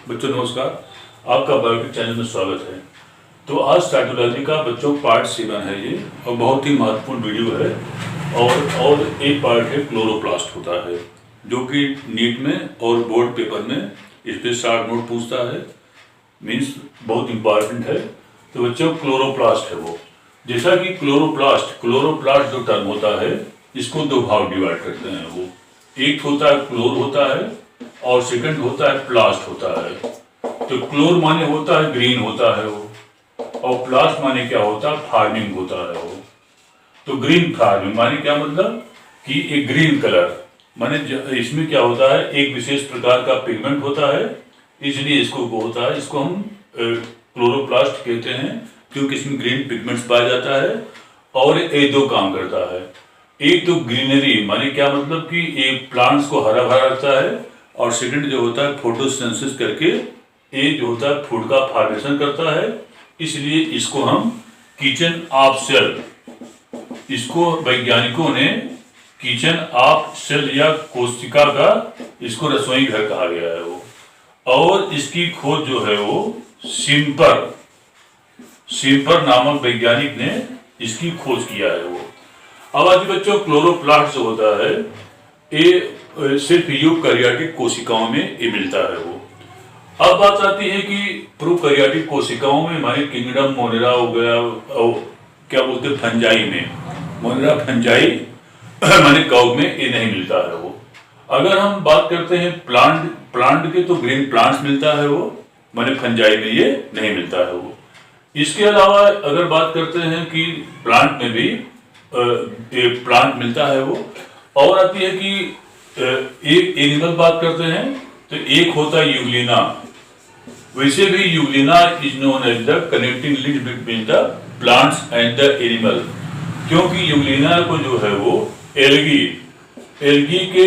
बच्चों नमस्कार, आपका बायोटिक चैनल में स्वागत है। तो आज साइटोलॉजी का बच्चों पार्ट 7 है ये, और बहुत ही महत्वपूर्ण वीडियो है। और एक पार्ट है क्लोरोप्लास्ट होता है, जो कि नीट में और बोर्ड पेपर में इस पर शॉर्ट नोट पूछता है, मीन्स बहुत इंपॉर्टेंट है। तो बच्चों क्लोरोप्लास्ट है वो, जैसा कि क्लोरोप्लास्ट जो टर्म होता है, इसको दो भाग डिवाइड करते हैं वो। एक होता है क्लोर होता है और सेकंड होता है प्लास्ट होता है। तो क्लोर माने होता है ग्रीन होता है वो, और प्लास्ट माने क्या होता है, फार्मिंग होता है वो। तो ग्रीन फार्मिंग माने क्या मतलब कि एक ग्रीन कलर माने इसमें क्या होता है, एक विशेष प्रकार का पिगमेंट होता है, इसलिए इसको होता है, इसको हम क्लोरोप्लास्ट कहते हैं, क्योंकि इसमें ग्रीन पिगमेंट्स पाया जाता है। और ये दो काम करता है, एक तो ग्रीनरी माने क्या मतलब कि एक प्लांट्स को हरा भरा रखता है, और सेकंड जो होता है फोटोसिंथेसिस करके ये जो होता है फूड का फॉर्मेशन करता है। इसलिए इसको हम किचन ऑफ सेल, इसको वैज्ञानिकों ने किचन ऑफ सेल या कोशिका का इसको रसोई घर कहा गया है वो। और इसकी खोज जो है वो सिम्पर नामक वैज्ञानिक ने इसकी खोज किया है वो। अब आज बच्चों क्लोरोप्लास्ट जो होता है ये सिर्फ यूकैरियोटिक कोशिकाओं में ये मिलता है वो। अब बात आती है कि प्रोकैरियोटिक कोशिकाओं में हमारे किंगडम मोनेरा हो गया, और क्या बोलते हैं फंजाई में, मोनेरा फंजाई माने कव में ये नहीं मिलता है वो। अगर हम बात करते हैं प्लांट के, तो ग्रीन प्लांट्स मिलता है वो, माने फंजाई में ये नहीं मिलता है वो। इसके अलावा अगर बात करते हैं कि प्लांट में भी प्लांट मिलता है वो। और आती है कि एक एनिमल बात करते हैं, तो एक होता है यूग्लिना। वैसे भी Euglena is known as the connecting link between the plants and the animal, क्योंकि यूग्लिना को जो है वो एल्गी के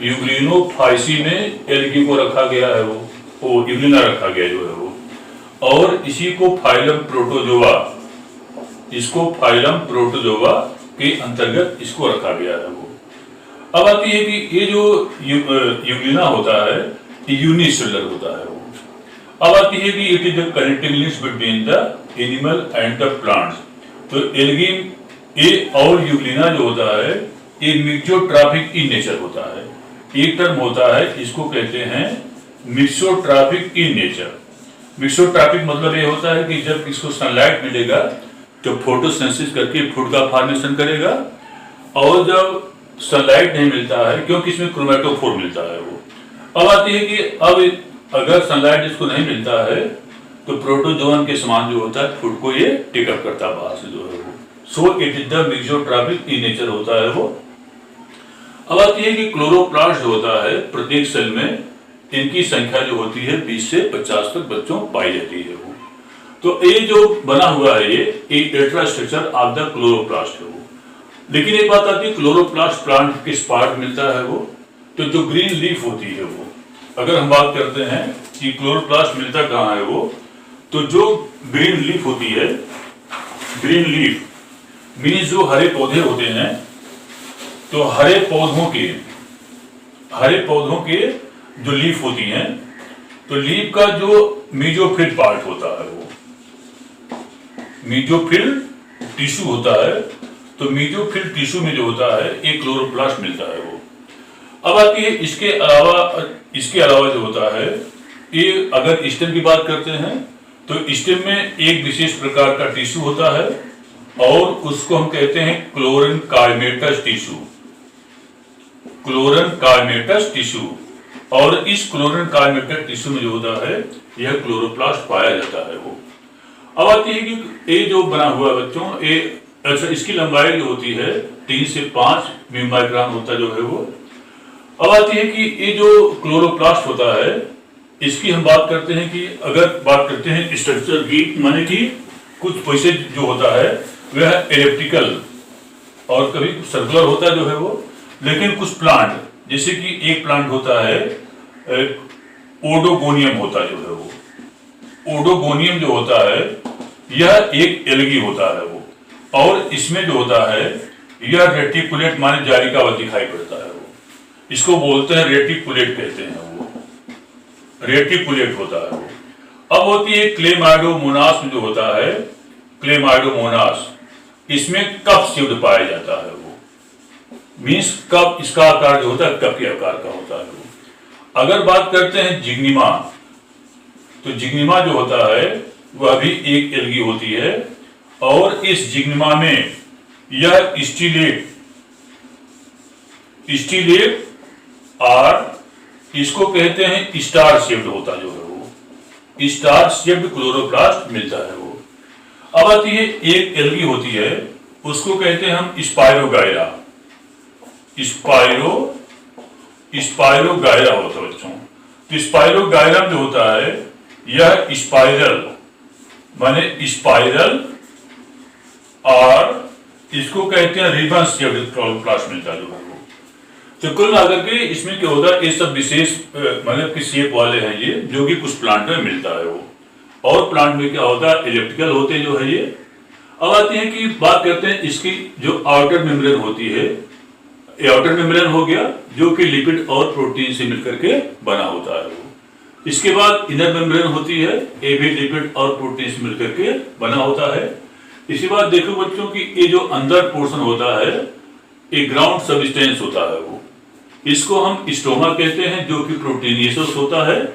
यूग्लिनोफाइसी में एल्गी को रखा गया है वो यूग्लिना रखा गया जो है वो। और इसी को फाइलम प्रोटोजोआ के अंतर्गत इसको रखा गया है वो। अब आती है कि ये जो यूग्लिना होता है ये यूनिसेलुलर होता है वो। अब आती है कि it is the connecting links between the animal and the plants. तो एल्गी ये और यूग्लिना जो होता है ये मिक्सोट्रॉपिक इन नेचर होता है। एक टर्म होता है, इसको कहते हैं मिक्सोट्रॉपिक इन नेचर। मिक्सोट्रॉपिक मतलब ये होता है कि जब इसको सनलाइट मिलेगा तो फोटोसिंथेसिस करके फूड का फॉर्मेशन करेगा, और जब सनलाइट नहीं मिलता है, क्योंकि इसमें क्रोमेटोफोर मिलता है वो। अब आती है कि अब अगर सनलाइट इसको नहीं मिलता है तो प्रोटोजोअन के समान जो होता है फूड को ये टेकअप करता है बाहर से जो है वो। So it is the mixotrophic in nature होता है वो। अब आती है कि क्लोरोप्लास्ट जो होता है प्रत्येक सेल में इनकी संख्या जो होती है 20 से 50 तक बच्चों पाई जाती है वो। तो ये जो बना हुआ है ये एल्ट्रा स्ट्रक्चर ऑफ द क्लोरोप्लास्ट है वो। लेकिन एक बात आती है, क्लोरोप्लास्ट प्लांट किस पार्ट मिलता है वो, तो जो ग्रीन लीफ होती है वो। अगर हम बात करते हैं कि क्लोरोप्लास्ट मिलता कहाँ है वो, तो जो ग्रीन लीफ होती है, ग्रीन लीफ मीन्स जो हरे पौधे होते हैं, तो हरे पौधों के जो लीफ होती हैं, तो लीफ का जो मीजोफिल पार्ट होता है वो, मीजोफिल टिश्यू होता है, तो मीजोफिल टिश्यू में जो होता है एक क्लोरोप्लास्ट मिलता है वो। अब आती है इसके अलावा जो होता है, ये अगर स्टेम की बात करते हैं तो स्टेम में एक विशेष प्रकार का टिश्यू होता है, और उसको हम कहते हैं क्लोरेनकाइमेटस टिश्यू। और इस क्लोरेनकाइमेटस टिश्यू में जो होता है यह क्लोरोप्लास्ट पाया जाता है वो। अब आती है कि ये जो बना हुआ बच्चों, ये अच्छा इसकी लंबाई जो होती है 3 से 5 माइक्रोन होता जो है वो। अब आती है कि ये जो क्लोरोप्लास्ट होता है, इसकी हम बात करते हैं कि अगर बात करते हैं स्ट्रक्चर की, माने कि कुछ वैसे जो होता है वह एलिप्टिकल और कभी सर्कुलर होता जो है वो। लेकिन कुछ प्लांट, जैसे कि एक प्लांट होता है ओडोगोनियम होता जो है वो। ओडोगोनियम जो होता है यह एक एल्गी होता है वो, और इसमें जो होता है यह रेटिकुलेट माने जालिकावत दिखाई पड़ता है वो। इसको बोलते हैं रेटिकुलेट कहते हैं वो। रेटिकुलेट होता है वो। अब होती है क्लेमाइडोमोनास में जो होता है, क्लेमाइडोमोनास, इसमें कप शेप्ड पाया जाता है वो, मीन्स कप, इसका आकार जो होता है कप के आकार का होता है वो। अगर बात करते हैं जिग्निमा, तो जिग्निमा जो होता है वह भी एक एल्गी होती है, और इस जिग्निमा में यह स्टीलेट और इसको कहते हैं स्टार शेप्ड होता जो है वो, स्टार शेप्ड क्लोरोप्लास्ट मिलता है वो। अब आती है एक एल्गी होती है, उसको कहते हैं हम स्पाइरोगायरा, स्पाइरोगायरा होता है बच्चों। तो स्पाइरोगायरा जो होता है यह स्पाइरल माने स्पाइरल, और इसको कहते हैं रिबन शेप्ड क्लोरोप्लास्ट मिलता है जो है वो। तो कुल मिलाकर के इसमें क्या होता है, ये सब विशेष मतलब कि शेप वाले हैं ये, जो कि कुछ प्लांट में मिलता है वो, और प्लांट में क्या होता है इलिप्टिकल होते हैं जो है ये। अब आते हैं कि बात करते हैं इसकी जो आउटर मेम्ब्रेन होती है, आउटर मेम्ब्रेन हो गया जो कि लिपिड और प्रोटीन से मिलकर के बना होता है वो। इसके बाद इनर मेम्ब्रेन होती है, ये भी लिपिड और प्रोटीन से मिलकर के बना होता है। इसके बाद देखो बच्चों कि ये जो अंदर पोर्शन होता है ये ग्राउंड सब्सटेंस होता है वो, इसको हम स्टोमा कहते हैं, जो कि प्रोटीनियस होता है,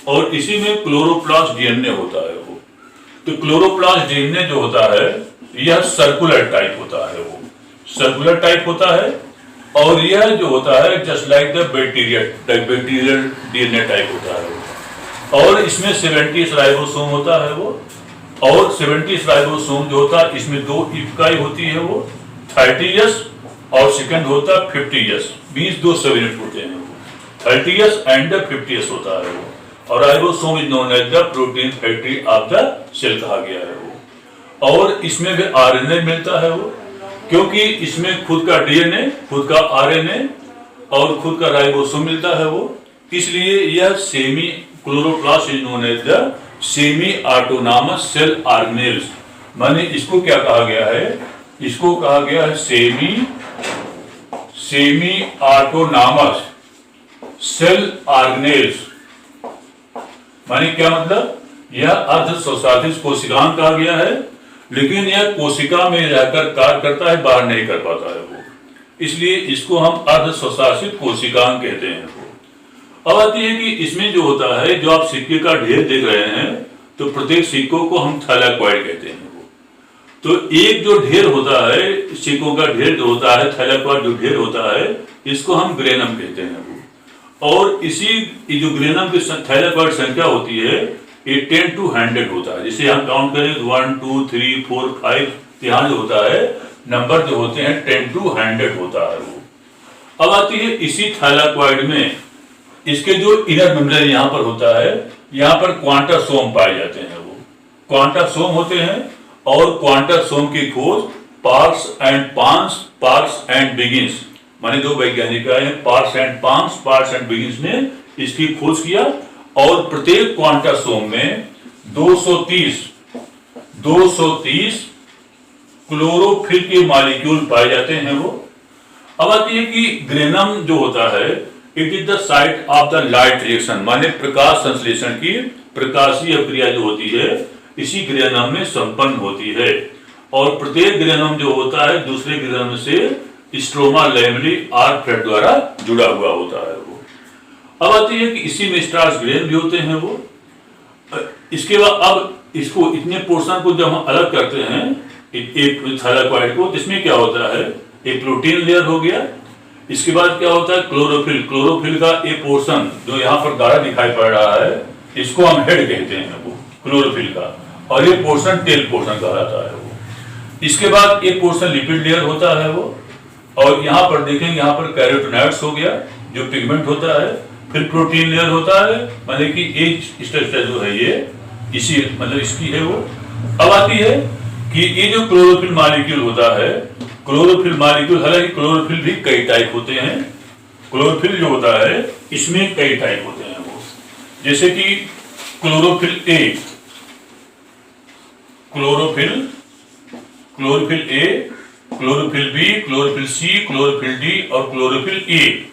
और इसी में क्लोरोप्लास्ट डीएनए होता है वो। तो क्लोरोप्लास्ट डीएनए जो होता है यह सर्कुलर टाइप होता है वो, सर्कुलर टाइप होता है, और यह जो होता है just like the bacterial DNA type होता है वो। और इसमें 70 राइबोसोम होता है वो, और 70 राइबोसोम जो होता है इसमें 2 इकाई होती है वो, 30S और सेकंड होता है 50S, 2 सब यूनिट होते हैं वो, 30S एंड 50S होता है वो। और ribosome is known as the protein factory of the cell कहा गया है वो। और इसमें भी आरएनए मिलता है वो, क्योंकि इसमें खुद का डीएनए, खुद का आरएनए और खुद का राइबोसोम मिलता है वो, इसलिए यह semi chloroplast is known as the semi autonomous cell organelles. माने इसको क्या कहा गया है, इसको कहा गया है सेमी ऑटोनॉमस सेल ऑर्गेनेल्स। माने क्या मतलब, यह अर्ध स्वशासित कोशिकांग कहा गया है, लेकिन यह कोशिका में रहकर कार्य करता है, बाहर नहीं कर पाता है वो, इसलिए इसको हम अर्ध स्वशासित कोशिकांग कहते हैं वो। अब आती है कि इसमें जो होता है, जो आप सिक्के का ढेर देख रहे हैं, तो प्रत्येक सिक्कों को हम थैलेकॉइड कहते हैं वो। तो एक जो ढेर होता है, सिक्कों का ढेर जो होता है, थैलेकॉइड जो ढेर होता है, इसको हम ग्रेनम कहते हैं वो। और इसी जो ग्रेनम की थैलेकॉइड संख्या होती है ये 10 to 100 होता है। जिसे हम काउंट करें 1 2 3 4 5, यहाँ जो होता है नंबर जो होते हैं 10 to 100 होता है वो। अब आती है इसी थैलेकॉइड में इसके जो इनर मेम्ब्रेन यहाँ पर होता है, यहाँ पर क्वांटासोम पाए जाते हैं वो, क्वांटासोम होते हैं। और क्वांटासोम की खोज पार्क्स एंड बिगिंस, माने 2 वैज्ञानिक आए हैं, पार्क्स एंड बिगिंस ने इसकी खोज किया। और प्रत्येक क्वांटासोम में 230 क्लोरोफिल के मॉलिक्यूल पाए जाते हैं वो। अब आती है कि ग्रेनम जो होता है it is the site of the light reaction, माने प्रकाश संश्लेषण की प्रकाशीय क्रिया जो होती है इसी ग्रेनम में संपन्न होती है। और प्रत्येक ग्रेनम जो होता है दूसरे ग्रेनम से स्ट्रोमा लैमेली आर थ्रेड द्वारा जुड़ा हुआ होता है वो। अब आती है कि इसी में स्टार्च ग्रेन भी होते हैं वो। इसके बाद अब इसको इतने पोर्शन को जब हम अलग करते हैं एक थैलेकॉइड को, जिसमें क्या होता है एक प्रोटीन लेयर हो गया। इसके बाद क्या होता है क्लोरोफिल का एक पोर्शन जो यहाँ पर गाढ़ा दिखाई पड़ रहा है, इसको हम हेड कहते हैं वो क्लोरोफिल का, और ये पोर्शन टेल पोर्शन कहलाता है वो। इसके बाद एक पोर्शन लिपिड लेयर होता है वो, और यहाँ पर देखेंगे यहाँ पर कैरोटिनॉइड्स हो गया जो पिगमेंट होता है। फिर प्रोटीन लेयर होता है, मतलब कि एज स्ट्रक्चर जो है ये इसी मतलब इसकी है वो। अब आती है कि ये जो क्लोरोफिल मॉलिक्यूल होता है, क्लोरोफिल मॉलिक्यूल, हालांकि क्लोरोफिल भी कई टाइप होते हैं। क्लोरोफिल जो होता है इसमें कई टाइप होते हैं वो, जैसे कि chlorophyll A, chlorophyll A, chlorophyll B, chlorophyll C, chlorophyll D और क्लोरोफिल ए।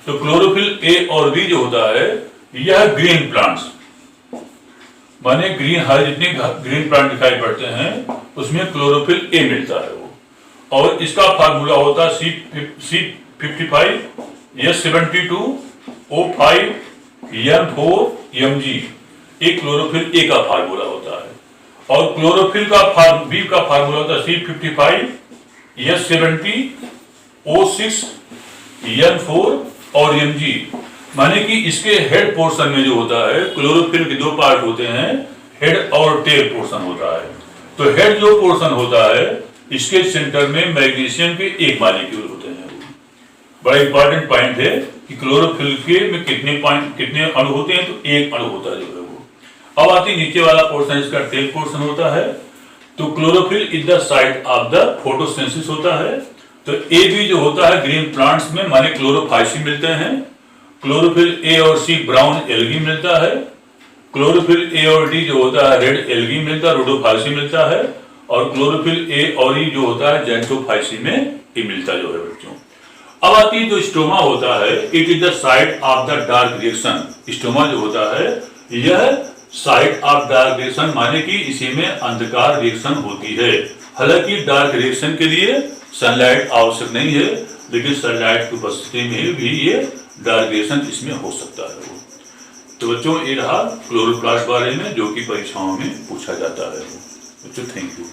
तो क्लोरोफिल ए और बी जो होता है यह ग्रीन प्लांट्स, माने ग्रीन, हर जितने ग्रीन प्लांट दिखाई पड़ते हैं उसमें क्लोरोफिल ए मिलता है वो, और इसका फार्मूला होता है C55H72O5N4Mg, एक क्लोरोफिल ए का फार्मूला होता है। और क्लोरोफिल का बी का फार्मूला होता है C55H70O6N4 और Mg, माने कि इसके हेड पोर्शन में जो होता है, क्लोरोफिल के दो पार्ट होते हैं, हेड और टेल पोर्शन होता है। तो हेड जो पोर्शन होता है इसके सेंटर में मैग्नीशियम के एक मॉलिक्यूल होते हैं। बड़ा इंपॉर्टेंट पॉइंट है कि क्लोरोफिल के में कितने अणु होते हैं, तो एक अणु होता है जो है वो। अब आती नीचे वाला पोर्शन, इसका टेल पोर्शन होता है। तो chlorophyll is the site of the photosynthesis होता है। तो ए बी जो होता है ग्रीन प्लांट्स में, माने क्लोरोफाइसी मिलते हैं। क्लोरोफिल ए और सी ब्राउन एल्गी मिलता है। क्लोरोफिल ए और डी जो होता है रेड एल्गी मिलता है, रोडोफाइसी मिलता है। और क्लोरोफिल ए और ई जो होता है जेंटोफाइसी में ये मिलता जो है बच्चों। अब आती है जो स्टोमा होता है, it is the site of the dark reaction. Stoma जो होता है यह साइट ऑफ डार्क रिएक्शन, माने कि इसी में अंधकार रिएक्शन होती है। हालांकि डार्क रिएक्शन के लिए सनलाइट आवश्यक नहीं है, लेकिन सनलाइट की उपस्थिति में भी ये डार्क रिएक्शन इसमें हो सकता है। तो बच्चों ये रहा क्लोरोप्लास्ट बारे में, जो कि परीक्षाओं में पूछा जाता है। बच्चों थैंक यू।